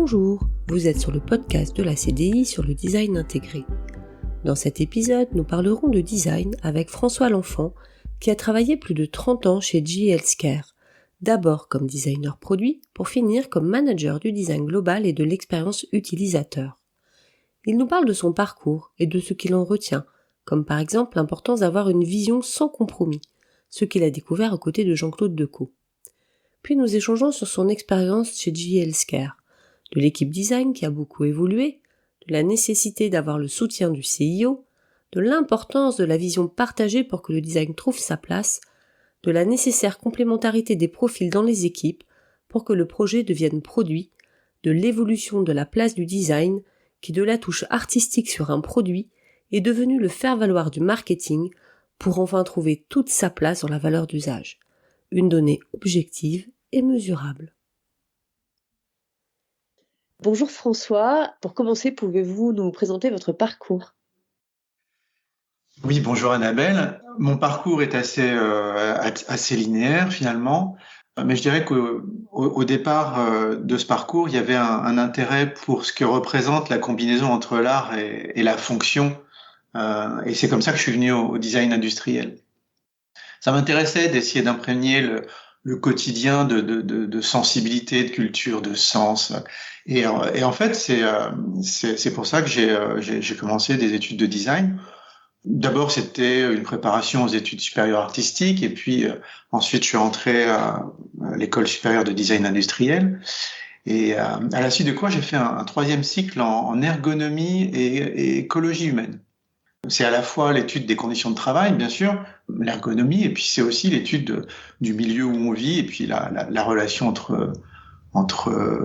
Bonjour, vous êtes sur le podcast de la CDI sur le design intégré. Dans cet épisode, nous parlerons de design avec François L'Enfant, qui a travaillé plus de 30 ans chez GE Healthcare, d'abord comme designer produit, pour finir comme manager du design global et de l'expérience utilisateur. Il nous parle de son parcours et de ce qu'il en retient, comme par exemple l'importance d'avoir une vision sans compromis, ce qu'il a découvert aux côtés de Jean-Claude Decaux. Puis nous échangeons sur son expérience chez GE Healthcare, de l'équipe design qui a beaucoup évolué, de la nécessité d'avoir le soutien du CIO, de l'importance de la vision partagée pour que le design trouve sa place, de la nécessaire complémentarité des profils dans les équipes pour que le projet devienne produit, de l'évolution de la place du design qui, de la touche artistique sur un produit, est devenu le faire-valoir du marketing pour enfin trouver toute sa place dans la valeur d'usage. Une donnée objective et mesurable. Bonjour François, pour commencer, pouvez-vous nous présenter votre parcours ? Oui, bonjour Annabelle. Mon parcours est assez linéaire finalement, mais je dirais qu'au départ de ce parcours, il y avait un intérêt pour ce que représente la combinaison entre l'art et la fonction, et c'est comme ça que je suis venu au design industriel. Ça m'intéressait d'essayer d'imprégner le quotidien de sensibilité, de culture, de sens. Et en fait, c'est pour ça que j'ai commencé des études de design. D'abord, c'était une préparation aux études supérieures artistiques, et puis ensuite, je suis entré à l'école supérieure de design industriel. Et à la suite de quoi, j'ai fait un troisième cycle en ergonomie et écologie humaine. C'est à la fois l'étude des conditions de travail, bien sûr, l'ergonomie, et puis c'est aussi l'étude du milieu où on vit, et puis la relation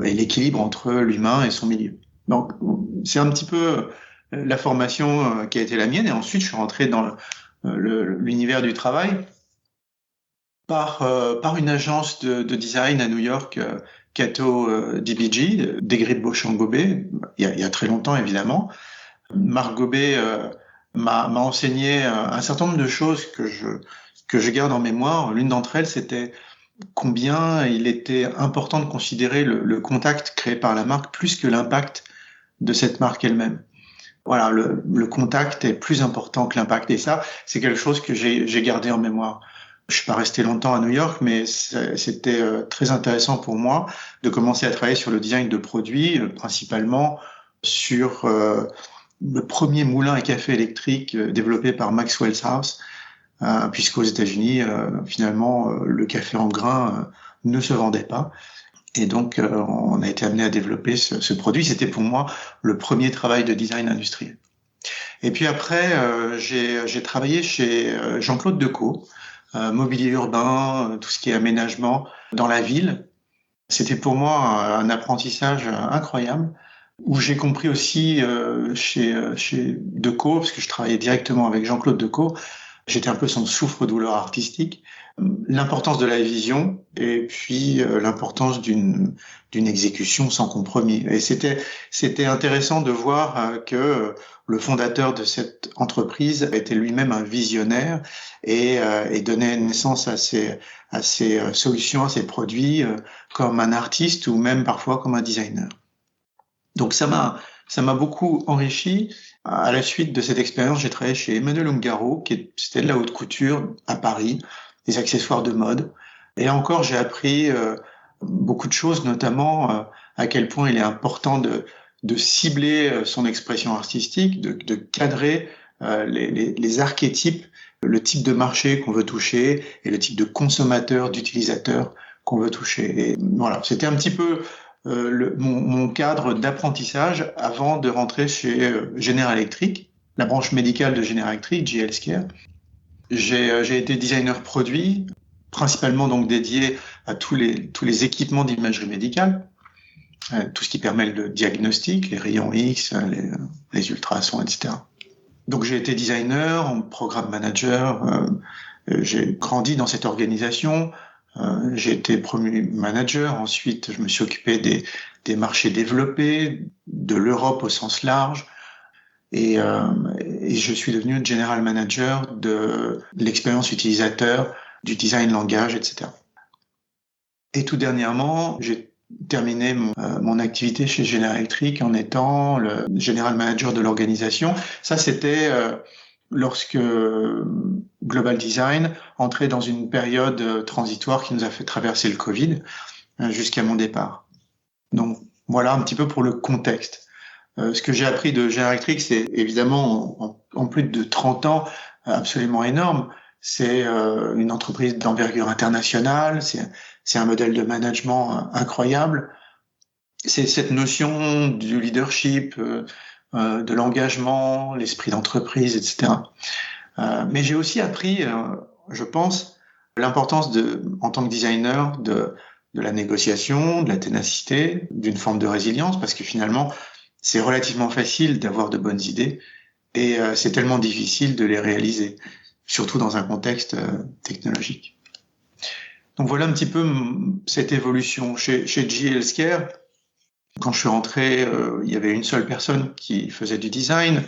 et l'équilibre entre l'humain et son milieu. Donc, c'est un petit peu la formation qui a été la mienne, et ensuite je suis rentré dans l'univers du travail par une agence de design à New York, Cato DBG, Degrid Beauchamp-Gobet, il y a très longtemps évidemment. Marc Gobet m'a enseigné un certain nombre de choses que je garde en mémoire. L'une d'entre elles, c'était combien il était important de considérer le contact créé par la marque plus que l'impact de cette marque elle-même. Voilà, le contact est plus important que l'impact, et ça, c'est quelque chose que j'ai gardé en mémoire. Je suis pas resté longtemps à New York, mais c'était très intéressant pour moi de commencer à travailler sur le design de produits, principalement sur le premier moulin à café électrique développé par Maxwell's House, puisqu'aux États-Unis, finalement, le café en grains ne se vendait pas. Et donc, on a été amené à développer ce produit. C'était pour moi le premier travail de design industriel. Et puis après, j'ai travaillé chez Jean-Claude Decaux, mobilier urbain, tout ce qui est aménagement dans la ville. C'était pour moi un apprentissage incroyable, où j'ai compris aussi chez Decaux, parce que je travaillais directement avec Jean-Claude Decaux, j'étais un peu son souffre-douleur artistique, l'importance de la vision et puis l'importance d'une exécution sans compromis. Et c'était intéressant de voir que le fondateur de cette entreprise était lui-même un visionnaire et donnait naissance à ses solutions, à ses produits comme un artiste ou même parfois comme un designer. Donc ça m'a beaucoup enrichi. À la suite de cette expérience, j'ai travaillé chez Emmanuel Ungaro, c'était de la haute couture à Paris, des accessoires de mode. Et encore, j'ai appris beaucoup de choses, notamment à quel point il est important de cibler son expression artistique, de cadrer les archétypes, le type de marché qu'on veut toucher et le type de consommateur, d'utilisateur qu'on veut toucher. Et voilà, c'était un petit peu mon cadre d'apprentissage avant de rentrer chez General Electric, la branche médicale de General Electric, GE Healthcare. J'ai été designer produit, principalement donc dédié à tous les équipements d'imagerie médicale, tout ce qui permet le diagnostic, les rayons X, les ultrasons, etc. Donc j'ai été designer, programme manager, j'ai grandi dans cette organisation. J'ai été promu manager, ensuite je me suis occupé des marchés développés, de l'Europe au sens large, et je suis devenu general manager de l'expérience utilisateur, du design langage, etc. Et tout dernièrement, j'ai terminé mon activité chez General Electric en étant le general manager de l'organisation. Ça, c'était lorsque Global Design entrait dans une période transitoire qui nous a fait traverser le Covid jusqu'à mon départ. Donc voilà un petit peu pour le contexte. Ce que j'ai appris de General Electric, c'est évidemment en plus de 30 ans absolument énorme. C'est une entreprise d'envergure internationale, c'est un modèle de management incroyable. C'est cette notion du leadership, de l'engagement, l'esprit d'entreprise, etc. Mais j'ai aussi appris, je pense, l'importance en tant que designer, de la négociation, de la ténacité, d'une forme de résilience, parce que finalement, c'est relativement facile d'avoir de bonnes idées et c'est tellement difficile de les réaliser, surtout dans un contexte technologique. Donc voilà un petit peu cette évolution. Chez GE Healthcare, quand je suis rentré, il y avait une seule personne qui faisait du design.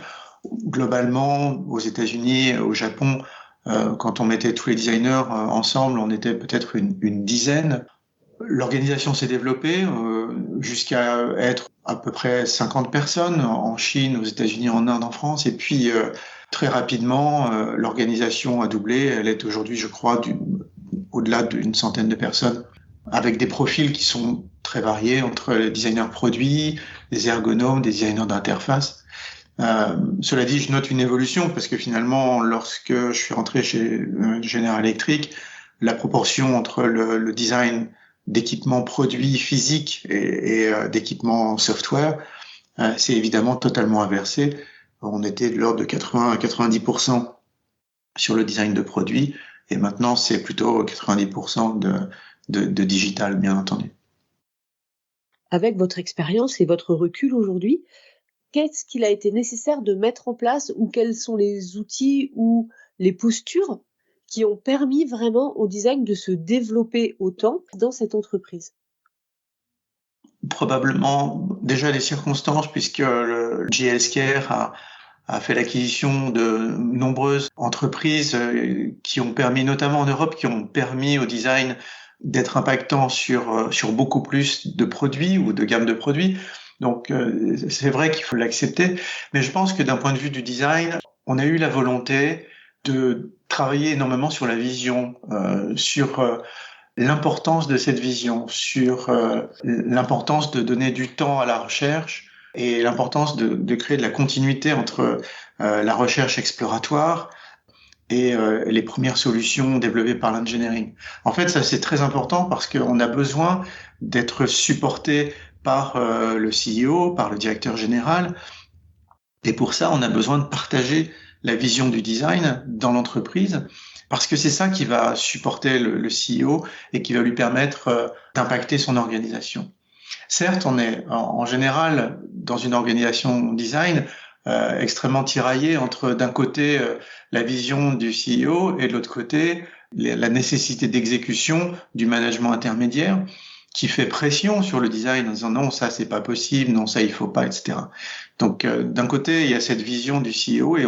Globalement, aux États-Unis, au Japon, quand on mettait tous les designers ensemble, on était peut-être une dizaine. L'organisation s'est développée jusqu'à être à peu près 50 personnes en Chine, aux États-Unis, en Inde, en France. Et puis, très rapidement, l'organisation a doublé. Elle est aujourd'hui, je crois, au-delà d'une centaine de personnes, avec des profils qui sont très variés entre les designers produits, des ergonomes, des designers d'interface. Cela dit, je note une évolution parce que finalement, lorsque je suis rentré chez General Electric, la proportion entre le design d'équipements produits physiques et d'équipements software, c'est évidemment totalement inversé. On était de l'ordre de 80 à 90% sur le design de produits et maintenant c'est plutôt 90% de digital, bien entendu. Avec votre expérience et votre recul aujourd'hui, qu'est-ce qu'il a été nécessaire de mettre en place ou quels sont les outils ou les postures qui ont permis vraiment au design de se développer autant dans cette entreprise? Probablement déjà les circonstances, puisque le GE Healthcare a fait l'acquisition de nombreuses entreprises qui ont permis, notamment en Europe, qui ont permis au design d'être impactant sur beaucoup plus de produits ou de gammes de produits. Donc c'est vrai qu'il faut l'accepter, mais je pense que d'un point de vue du design, on a eu la volonté de travailler énormément sur la vision, sur l'importance de cette vision, sur l'importance de donner du temps à la recherche et l'importance de créer de la continuité entre la recherche exploratoire et les premières solutions développées par l'engineering. En fait, ça c'est très important parce qu'on a besoin d'être supporté par le CEO, par le directeur général, et pour ça, on a besoin de partager la vision du design dans l'entreprise, parce que c'est ça qui va supporter le CEO et qui va lui permettre d'impacter son organisation. Certes, on est en général dans une organisation design extrêmement tiraillée entre d'un côté la vision du CEO et de l'autre côté la nécessité d'exécution du management intermédiaire qui fait pression sur le design en disant non, ça c'est pas possible, non, ça il faut pas, etc. Donc d'un côté il y a cette vision du CEO et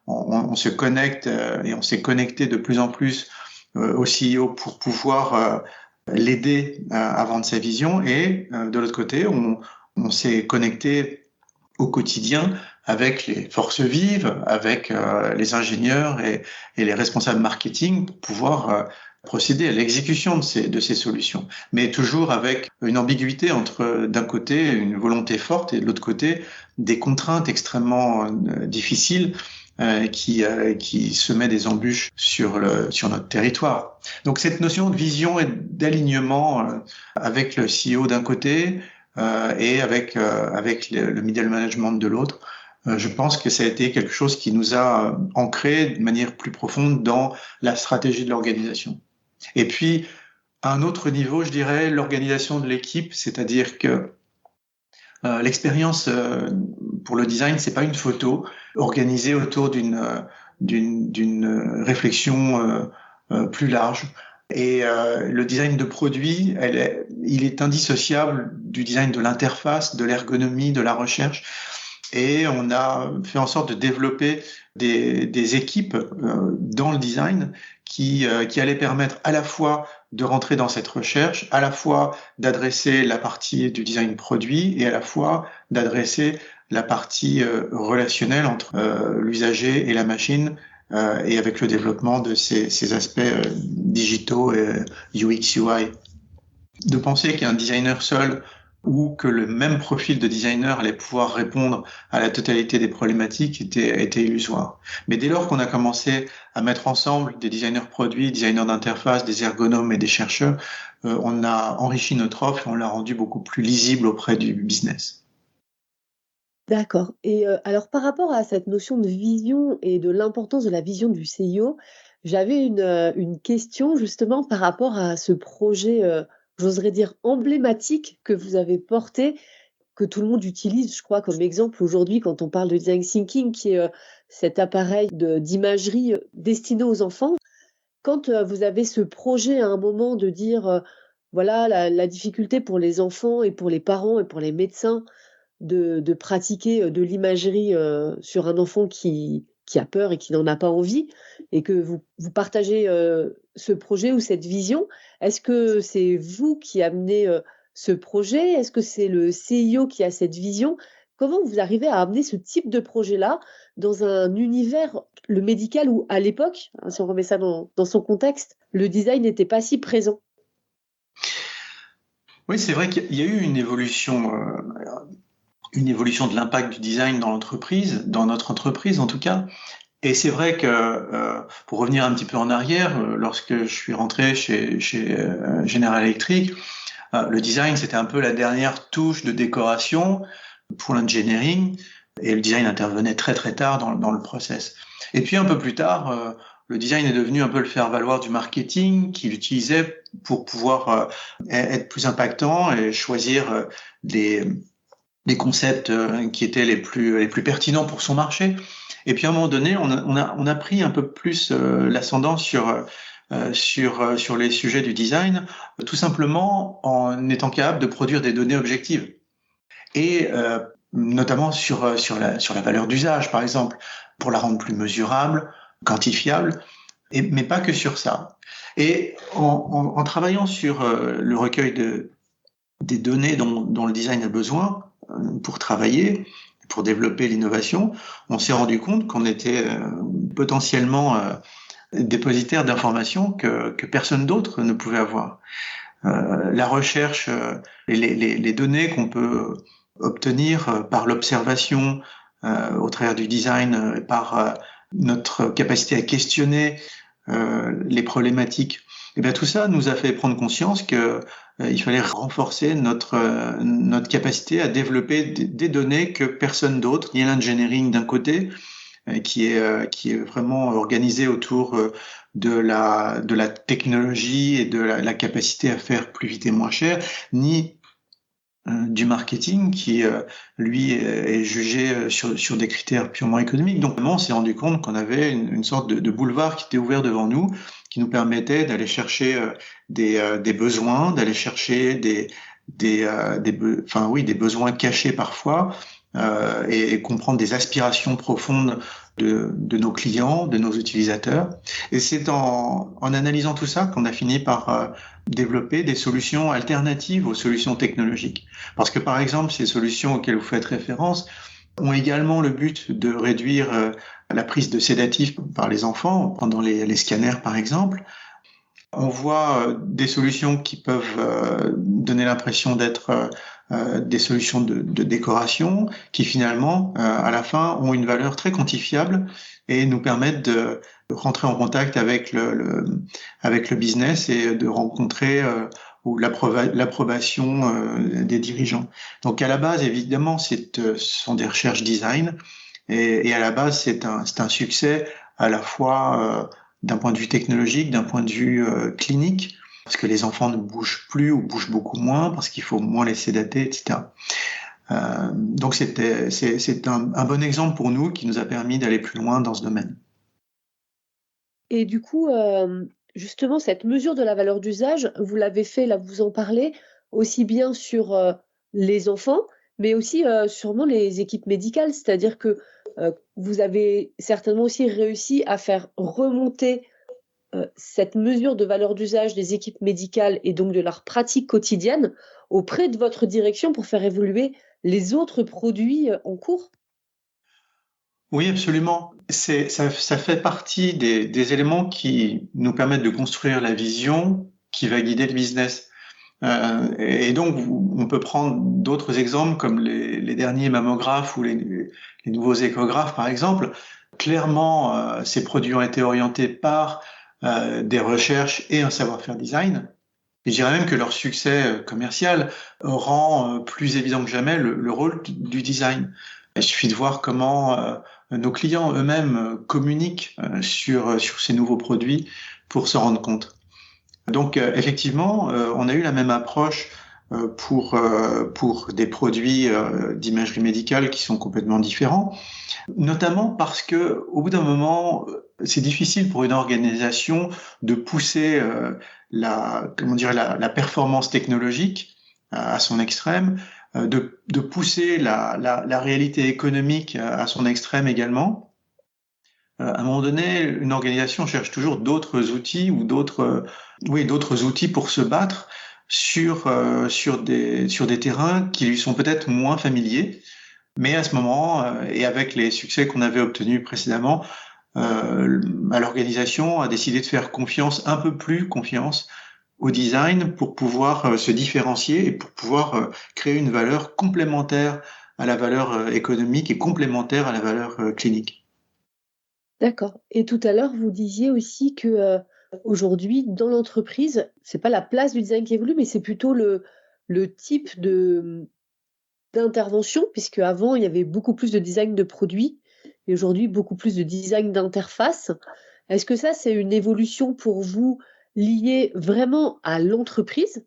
on se connecte et on s'est connecté de plus en plus au CEO pour pouvoir l'aider à vendre sa vision et de l'autre côté on s'est connecté au quotidien avec les forces vives, avec les ingénieurs et les responsables marketing pour pouvoir procéder à l'exécution de ces solutions, mais toujours avec une ambiguïté entre d'un côté une volonté forte et de l'autre côté des contraintes extrêmement difficiles qui semaient des embûches sur notre territoire. Donc cette notion de vision et d'alignement avec le CEO d'un côté et avec le middle management de l'autre, je pense que ça a été quelque chose qui nous a ancré de manière plus profonde dans la stratégie de l'organisation. Et puis, à un autre niveau, je dirais l'organisation de l'équipe, c'est-à-dire que l'expérience pour le design, c'est pas une photo organisée autour d'une réflexion plus large. Et le design de produit, il est indissociable du design de l'interface, de l'ergonomie, de la recherche. Et on a fait en sorte de développer des équipes dans le design qui allaient permettre à la fois de rentrer dans cette recherche, à la fois d'adresser la partie du design produit et à la fois d'adresser la partie relationnelle entre l'usager et la machine, et avec le développement de ces aspects digitaux, UX, UI. De penser qu'un designer seul ou que le même profil de designer allait pouvoir répondre à la totalité des problématiques était illusoire. Mais dès lors qu'on a commencé à mettre ensemble des designers produits, designers d'interface, des ergonomes et des chercheurs, on a enrichi notre offre et on l'a rendu beaucoup plus lisible auprès du business. D'accord. Et alors par rapport à cette notion de vision et de l'importance de la vision du CIO, j'avais une question justement par rapport à ce projet, j'oserais dire emblématique que vous avez porté, que tout le monde utilise, je crois, comme exemple aujourd'hui quand on parle de design thinking, qui est cet appareil d'imagerie destiné aux enfants. Quand vous avez ce projet à un moment de dire, voilà la difficulté pour les enfants et pour les parents et pour les médecins de pratiquer de l'imagerie sur un enfant qui a peur et qui n'en a pas envie, et que vous partagez ce projet ou cette vision. Est-ce que c'est vous qui amenez ce projet? Est-ce que c'est le CIO qui a cette vision? Comment vous arrivez à amener ce type de projet-là dans un univers, le médical, où à l'époque, hein, si on remet ça dans son contexte, le design n'était pas si présent? Oui, c'est vrai qu'il y a eu une évolution de l'impact du design dans l'entreprise, dans notre entreprise en tout cas. Et c'est vrai que, pour revenir un petit peu en arrière, lorsque je suis rentré chez General Electric, le design, c'était un peu la dernière touche de décoration pour l'engineering, et le design intervenait très très tard dans le process. Et puis un peu plus tard, le design est devenu un peu le faire-valoir du marketing, qu'il utilisait pour pouvoir être plus impactant et choisir des concepts qui étaient les plus pertinents pour son marché. Et puis à un moment donné, on a pris un peu plus l'ascendant sur les sujets du design, tout simplement en étant capable de produire des données objectives. Et notamment sur la valeur d'usage, par exemple, pour la rendre plus mesurable, quantifiable, mais pas que sur ça. Et en travaillant sur le recueil des données dont le design a besoin pour travailler, pour développer l'innovation, on s'est rendu compte qu'on était potentiellement dépositaire d'informations que personne d'autre ne pouvait avoir. La recherche, les données qu'on peut obtenir par l'observation au travers du design, par notre capacité à questionner les problématiques, et bien tout ça nous a fait prendre conscience que il fallait renforcer notre capacité à développer des données que personne d'autre, ni l'engineering d'un côté, qui est vraiment organisé autour de la technologie et de la capacité à faire plus vite et moins cher, ni du marketing qui, lui, est jugé sur des critères purement économiques. Donc, on s'est rendu compte qu'on avait une sorte de boulevard qui était ouvert devant nous, qui nous permettait d'aller chercher des besoins, d'aller chercher des besoins cachés parfois, et comprendre des aspirations profondes de nos clients, de nos utilisateurs. Et c'est en analysant tout ça qu'on a fini par développer des solutions alternatives aux solutions technologiques. Parce que par exemple, ces solutions auxquelles vous faites référence ont également le but de réduire la prise de sédatifs par les enfants pendant les scanners par exemple. On voit des solutions qui peuvent donner l'impression d'être des solutions de décoration qui finalement, à la fin, ont une valeur très quantifiable et nous permettent de rentrer en contact avec le business et de rencontrer l'approbation des dirigeants. Donc à la base, évidemment, ce sont des recherches design et à la base, c'est un succès à la fois d'un point de vue technologique, d'un point de vue clinique, parce que les enfants ne bougent plus ou bougent beaucoup moins, parce qu'il faut moins les sédater, etc. Donc c'est un bon exemple pour nous qui nous a permis d'aller plus loin dans ce domaine. Et du coup, justement, cette mesure de la valeur d'usage, vous l'avez fait, là, vous en parlez, aussi bien sur les enfants, mais aussi sûrement les équipes médicales. C'est-à-dire que vous avez certainement aussi réussi à faire remonter cette mesure de valeur d'usage des équipes médicales et donc de leur pratique quotidienne auprès de votre direction pour faire évoluer les autres produits en cours? Oui, absolument. Ça fait partie des éléments qui nous permettent de construire la vision qui va guider le business. Et donc, on peut prendre d'autres exemples comme les derniers mammographes ou les nouveaux échographes, par exemple. Clairement, ces produits ont été orientés par des recherches et un savoir-faire design. Et je dirais même que leur succès commercial rend plus évident que jamais le rôle du design. Il suffit de voir comment nos clients eux-mêmes communiquent sur ces nouveaux produits pour se rendre compte. Donc effectivement, on a eu la même approche pour des produits d'imagerie médicale qui sont complètement différents, notamment parce que au bout d'un moment, c'est difficile pour une organisation de pousser la performance technologique à son extrême, de pousser la réalité économique à son extrême également. À un moment donné, une organisation cherche toujours d'autres outils ou d'autres outils pour se battre sur des terrains qui lui sont peut-être moins familiers. Mais à ce moment, et avec les succès qu'on avait obtenus précédemment, l'organisation a décidé de faire un peu plus confiance au design pour pouvoir se différencier et pour pouvoir créer une valeur complémentaire à la valeur économique et complémentaire à la valeur clinique. D'accord. Et tout à l'heure, vous disiez aussi que aujourd'hui, dans l'entreprise, c'est pas la place du design qui évolue, mais c'est plutôt le type d'intervention, puisque avant il y avait beaucoup plus de design de produits et aujourd'hui beaucoup plus de design d'interface. Est-ce que ça, c'est une évolution pour vous liée vraiment à l'entreprise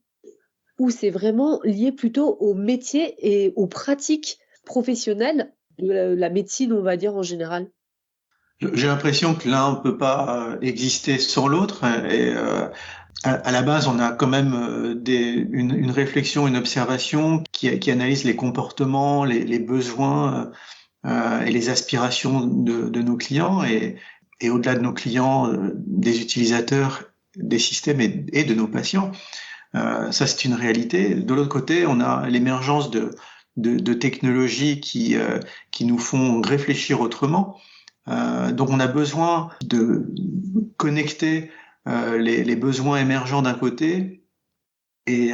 ou c'est vraiment lié plutôt au métier et aux pratiques professionnelles de la médecine, on va dire, en général? J'ai l'impression que l'un ne peut pas exister sans l'autre. Et à la base, on a quand même une réflexion, une observation qui analyse les comportements, les besoins et les aspirations de nos clients et au-delà de nos clients, des utilisateurs des systèmes et de nos patients. Ça, c'est une réalité. De l'autre côté, on a l'émergence de technologies qui nous font réfléchir autrement. Donc on a besoin de connecter les besoins émergents d'un côté et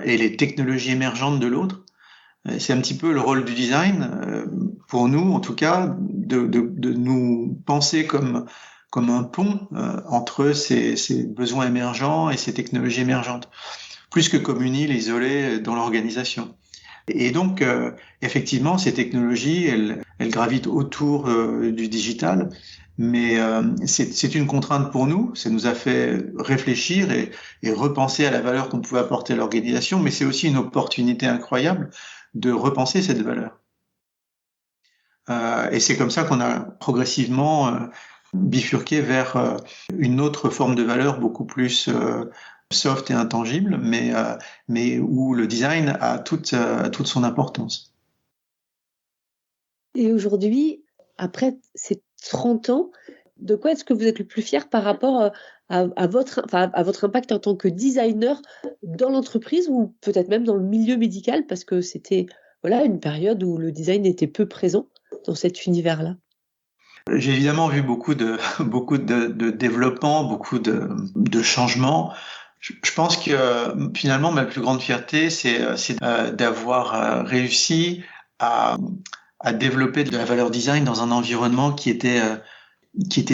les technologies émergentes de l'autre. C'est un petit peu le rôle du design, pour nous en tout cas, de nous penser comme un pont entre ces besoins émergents et ces technologies émergentes, plus que comme une île isolée dans l'organisation. Et donc, effectivement, ces technologies, elles gravitent autour du digital, mais c'est une contrainte pour nous. Ça nous a fait réfléchir et repenser à la valeur qu'on pouvait apporter à l'organisation, mais c'est aussi une opportunité incroyable de repenser cette valeur. Et c'est comme ça qu'on a progressivement bifurqué vers une autre forme de valeur beaucoup plus soft et intangible, mais où le design a toute son importance. Et aujourd'hui, après ces 30 ans, de quoi est-ce que vous êtes le plus fier par rapport à votre impact en tant que designer dans l'entreprise ou peut-être même dans le milieu médical parce que c'était une période où le design était peu présent dans cet univers-là? J'ai évidemment vu beaucoup de développement, beaucoup de changements. Je pense que finalement ma plus grande fierté, c'est d'avoir réussi à développer de la valeur design dans un environnement qui était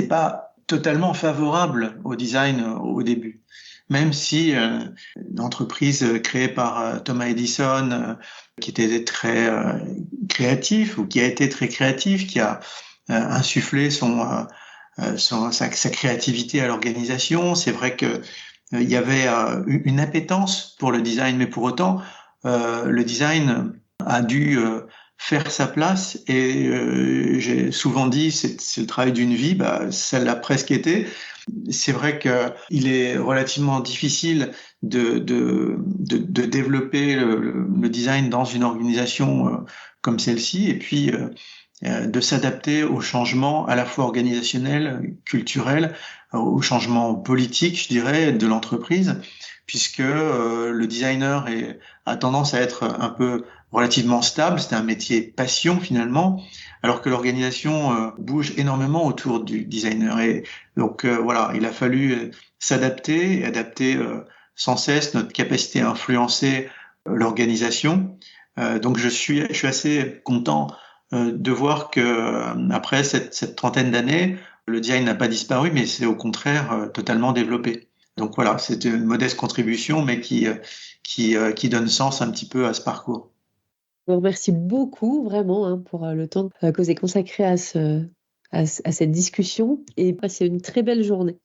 pas totalement favorable au design au début. Même si l'entreprise créée par Thomas Edison, qui était très créatif ou qui a été très créatif, qui a insufflé sa créativité à l'organisation, c'est vrai que il y avait une appétence pour le design, mais pour autant, le design a dû faire sa place et j'ai souvent dit c'est le travail d'une vie, ça l'a presque été. C'est vrai qu'il est relativement difficile de développer le design dans une organisation comme celle-ci et puis de s'adapter aux changements à la fois organisationnels, culturels, aux changements politiques, je dirais, de l'entreprise, puisque le designer a tendance à être un peu relativement stable. C'est un métier passion finalement, alors que l'organisation bouge énormément autour du designer. Et donc voilà, il a fallu s'adapter et adapter sans cesse notre capacité à influencer l'organisation. Donc je suis assez content de voir que après cette trentaine d'années, le design n'a pas disparu, mais c'est au contraire totalement développé. Donc voilà, c'est une modeste contribution, mais qui donne sens un petit peu à ce parcours. Je vous remercie beaucoup, vraiment, hein, pour le temps que vous avez consacré à cette discussion et passez une très belle journée.